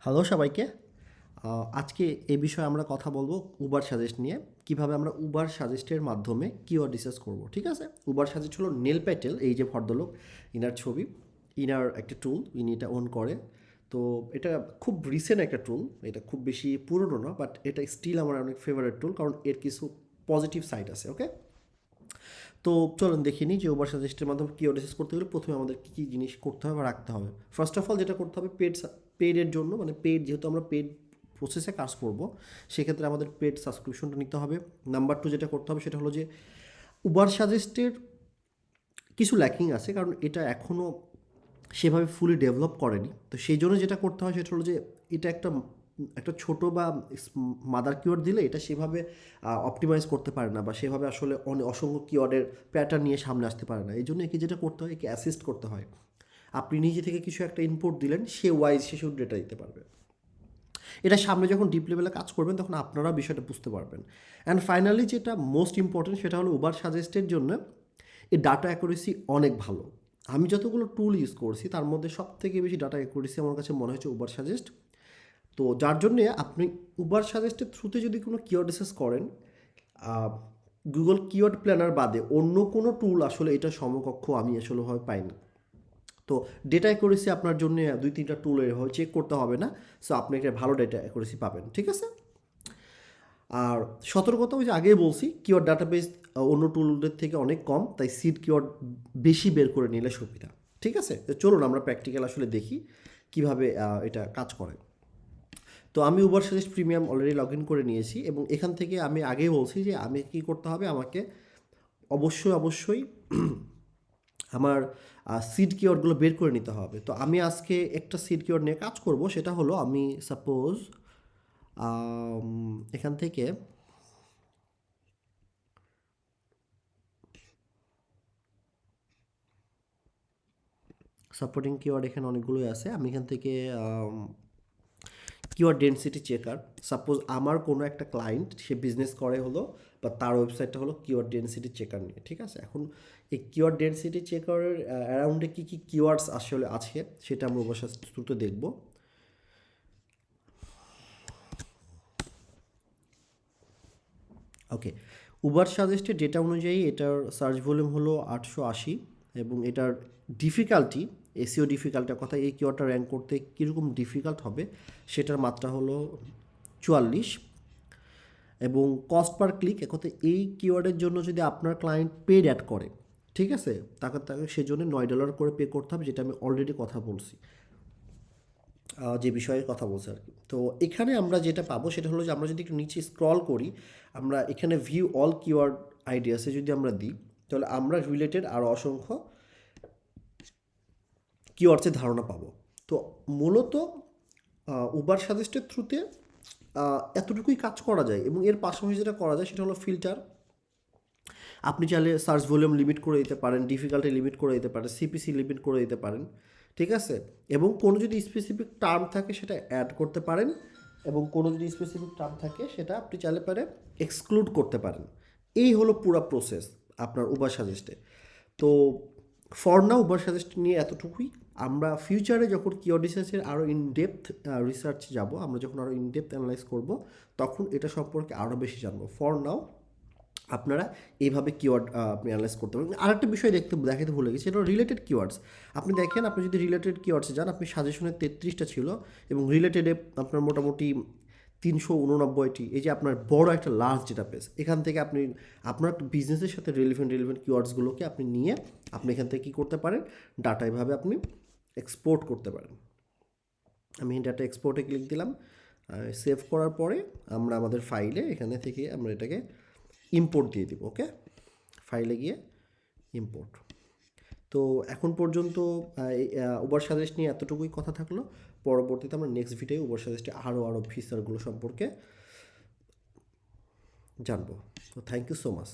Hello সবাইকে। আজকে এই বিষয়ে আমরা কথা বলবো উবার সাজেস্ট নিয়ে। কিভাবে আমরা উবার সাজেস্টের মাধ্যমে কিওয়ার্ড রিসার্চ করব, ঠিক আছে? উবার সাজেস্ট হলো নীল প্যাটেল, এই যে ভদ্রলোক, ইনার ছবি, ইনার একটা টুল, ইনি এটা ওন করে। তো এটা খুব রিসেন্ট একটা টুল, এটা খুব বেশি পুরনো না, বাট এটা স্টিল আমার অনেক ফেভারিট টুল, কারণ এর কিছু পজিটিভ সাইড আছে। ওকে, তো চলুন দেখে নিই যে উবার সাজেস্টের মাধ্যমে কিওয়ার্ড রিসার্চ করতে গেলে প্রথমে আমাদের কী কী জিনিস করতে হবে বা রাখতে হবে। ফার্স্ট অফ অল যেটা করতে হবে, পেডের জন্য, মানে পেড, যেহেতু আমরা পেড প্রসেসে কাজ করব, সেক্ষেত্রে আমাদের পেড সাবস্ক্রিপশনটা নিতে হবে। নাম্বার টু যেটা করতে হবে সেটা হলো যে উবার সাজেস্টের কিছু ল্যাকিং আছে, কারণ এটা এখনও সেভাবে ফুলি ডেভেলপ করেনি। তো সেই জন্য যেটা করতে হয় সেটা হলো যে এটা একটা একটা ছোটো বা মাদার কিওয়ার্ড দিলে এটা সেভাবে অপটিমাইজ করতে পারে না, বা সেভাবে আসলে অনেক অসংখ্য কিওয়ার্ডের প্যাটার্ন নিয়ে সামনে আসতে পারে না। এই জন্য একে যেটা করতে হয়, একে অ্যাসিস্ট করতে হয়। আপনি নিজে থেকে কিছু একটা ইনপুট দিলেন, সে ওয়াইজ সে শুধু ডেটা দিতে পারবে। এটা সামনে যখন ডিপ লেভেলে কাজ করবেন তখন আপনারা বিষয়টা বুঝতে পারবেন। অ্যান্ড ফাইনালি যেটা মোস্ট ইম্পর্টেন্ট সেটা হলো উবার সাজেস্টের জন্য এই ডাটা অ্যাকুরেসি অনেক ভালো। আমি যতগুলো টুল ইউজ করছি তার মধ্যে সব থেকে বেশি ডাটা অ্যাকুরেসি আমার কাছে মনে হচ্ছে উবার সাজেস্ট। তো যার জন্যে আপনি উবার সাজেস্টের থ্রুতে যদি কোনো কিওয়ার্ড রিসার্চ করেন, গুগল কিওয়ার্ড প্ল্যানার বাদে অন্য কোনো টুল আসলে এটা সমকক্ষ আমি আসলেভাবে পাইনি। তো ডেটা অ্যাকুরেসি আপনার জন্য দুই তিনটা টুল এভাবে চেক করতে হবে না। সো আপনি একটা ভালো ডেটা অ্যাকুরেসি পাবেন, ঠিক আছে? আর সতর্কতা, ওই যে আগেই বলছি, কিওয়ার্ড ডাটাবেস অন্য টুলদের থেকে অনেক কম, তাই সিড কিওয়ার্ড বেশি বের করে নিলে সুবিধা, ঠিক আছে? তো চলুন আমরা প্র্যাকটিক্যাল আসলে দেখি কীভাবে এটা কাজ করে। তো আমি Uber suggest premium already log in করে নিয়েছি, এবং এখান থেকে আমি আগেই বলছি যে আমি কী করতে হবে, আমাকে অবশ্যই আমার সিড কিওয়ার্ডগুলো বের করে নিতে হবে। তো আমি আজকে একটা সিড কিওয়ার্ড নিয়ে কাজ করব, সেটা হলো আমি সাপোজ এখান থেকে সাপোর্টিং কিওয়ার্ড এখানে অনেকগুলোই আছে। আমি এখান থেকে কিওয়ার্ড ডেনসিটি চেকার, সাপোজ আমার কোনো একটা ক্লায়েন্ট সে বিজনেস করে হলো, বা তার ওয়েবসাইটটা হলো কিওয়ার্ড ডেনসিটি চেকার নিয়ে, ঠিক আছে? এখন এই কিওয়ার্ড ডেনসিটি চেকারের অ্যারাউন্ডে কী কী কিওয়ার্ডস আসলে আছে সেটা আমরা অবশ্যই দ্রুত দেখব। ওকে, উবার সাজেস্টের ডেটা অনুযায়ী এটার সার্চ ভলিউম হলো 880, এবং এটার ডিফিকাল্টি, এসিও ডিফিকাল্টির কথা, এই কিওয়ার্ডটা র্যাঙ্ক করতে কীরকম ডিফিকাল্ট হবে সেটার মাত্রা হলো 44, এবং কস্ট পার ক্লিক একতে এই কিওয়ার্ডের জন্য যদি আপনার ক্লায়েন্ট পেড অ্যাড করে, ঠিক আছে, তাকে তাকে সেজন্য $9 করে পে করতে হবে, যেটা আমি অলরেডি কথা বলছি, যে বিষয়ে কথা বলছি আর কি। তো এখানে আমরা যেটা পাবো সেটা হলো যে আমরা যদি একটু নিচে স্ক্রল করি, আমরা এখানে ভিউ অল কিওয়ার্ড আইডিয়াসে যদি আমরা দিই, তাহলে আমরা রিলেটেড আরও অসংখ্য কিওয়ার্ডসের ধারণা পাবো। তো মূলত উবার সাজেস্টের থ্রুতে এতটুকুই কাজ করা যায়, এবং এর পাশাপাশি যেটা করা যায় সেটা হলো ফিল্টার। আপনি চাইলে সার্চ ভলিউম লিমিট করে দিতে পারেন, ডিফিকাল্টি লিমিট করে দিতে পারেন, সিপিসি লিমিট করে দিতে পারেন, ঠিক আছে? এবং কোনো যদি স্পেসিফিক টার্ম থাকে সেটা অ্যাড করতে পারেন, এবং কোনো যদি স্পেসিফিক টার্ম থাকে সেটা আপনি চাইলে পারে এক্সক্লুড করতে পারেন। এই হলো পুরো প্রসেস আপনার উবার সাজেস্টে। তো ফর নাও উবার সাজেস্ট নিয়ে এতটুকুই। আমরা ফিউচারে যখন কিওয়ার্ড রিসার্চের আরও ইনডেপথ রিসার্চ যাব, আমরা যখন আরও ইনডেপথ অ্যানালাইজ করব, তখন এটা সম্পর্কে আরও বেশি জানবো। ফর নাও আপনারা এইভাবে কিওয়ার্ড আপনি অ্যানালাইজ করতে পারবেন। আরেকটা বিষয় দেখাতে ভুলে গেছি, এটা রিলেটেড কিওয়ার্ডস। আপনি দেখেন, আপনি যদি রিলেটেড কিওয়ার্ডসে যান, আপনি সাজেশনে 33টা ছিল, এবং রিলেটেডে আপনার মোটামুটি 389টি। এই যে আপনার বড় একটা লার্জ ডেটাবেস, এখান থেকে আপনি আপনার বিজনেসের সাথে রিলেভেন্ট কিওয়ার্ডসগুলোকে আপনি নিয়ে আপনি এখান থেকে কী করতে পারেন, ডাটা এভাবে আপনি এক্সপোর্ট করতে পারেন। আমি ডাটা এক্সপোর্টে ক্লিক দিলাম, সেভ করার পরে আমরা আমাদের ফাইলে এখানে থেকে আমরা এটাকে ইম্পোর্ট দিয়ে দিব। ওকে, ফাইলে গিয়ে ইম্পোর্ট। তো এখন পর্যন্ত উবার সাজেস্ট নিয়ে এতটুকুই কথা থাকলো। পরবর্তীতে আমরা নেক্সট ভিডিও উবার সাজেস্টে আরও ফিচারগুলো সম্পর্কে জানবো। তো থ্যাংক ইউ সো মাচ।